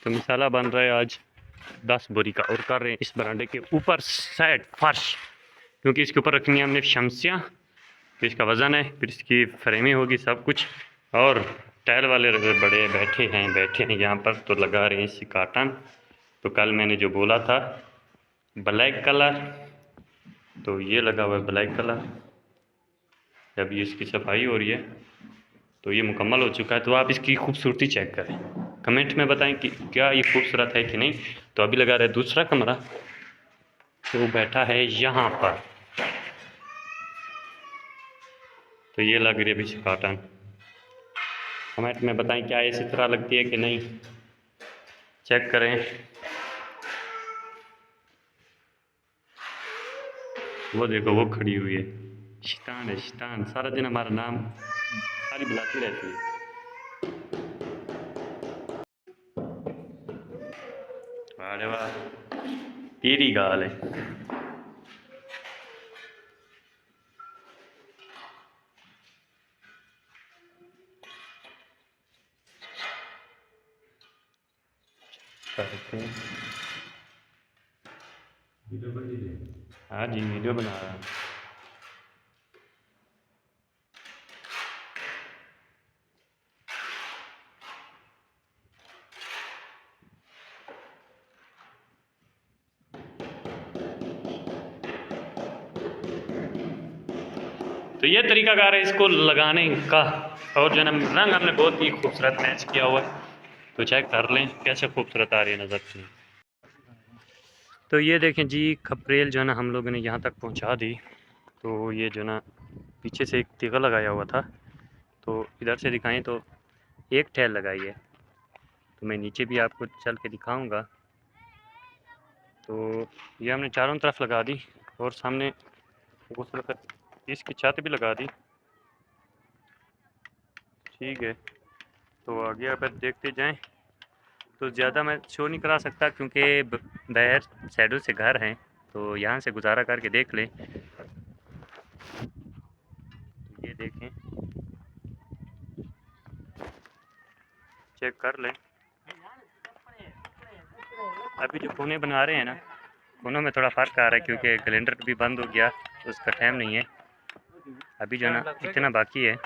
तो मिसाला बन रहा है आज 10 बोरी का और कर रहे हैं इस बरांडे के ऊपर सेट फर्श, क्योंकि इसके ऊपर रखनी है हमने शमसियाँ। फिर इसका वज़न है, फिर इसकी फ्रेमिंग होगी सब कुछ। और टाइल वाले बड़े बैठे हैं यहाँ पर, तो लगा रहे हैं इसी काटन। तो कल मैंने जो बोला था ब्लैक कलर, तो ये लगा हुआ है ब्लैक कलर। अभी इसकी सफाई हो रही है, तो ये मुकम्मल हो चुका है। तो आप इसकी खूबसूरती चेक करें, कमेंट में बताएं कि क्या ये खूबसूरत है कि नहीं। तो अभी लगा रहे दूसरा कमरा, तो बैठा है यहाँ पर। तो ये लग रही है अभी काटन। कमेंट में बताएं क्या इसी तरह लगती है कि नहीं, चेक करें। वो देखो वो खड़ी हुई है, शैतान है शैतान, सारा दिन हमारा नाम खाली बुलाती रहती है। अरे वाह, तेरी गाल है। हाँ जी, वीडियो बना रहा हूँ। तो ये तरीकाकार है इसको लगाने का। और जो है ना, रंग हमने बहुत ही खूबसूरत मैच किया हुआ है, तो चेक कर लें कैसे खूबसूरत आ रही है नज़र से। तो ये देखें जी, खपरेल जो है ना हम लोगों ने यहाँ तक पहुँचा दी। तो ये जो ना पीछे से एक तीगा लगाया हुआ था, तो इधर से दिखाएं तो एक टैल लगाई है। तो मैं नीचे भी आपको चल के दिखाऊंगा। तो ये हमने चारों तरफ लगा दी, और सामने इसकी छत भी लगा दी। ठीक है, तो आगे आप देखते जाएं। तो ज़्यादा मैं शो नहीं करा सकता, क्योंकि बाहर साइडों से घर हैं, तो यहाँ से गुजारा करके देख लें। ये देखें, चेक कर लें। अभी जो कोने बना रहे हैं ना, कोनों में थोड़ा फ़र्क आ रहा है, क्योंकि कैलेंडर भी बंद हो गया, तो उसका टाइम नहीं है। अभी जो ना इतना बाकी है।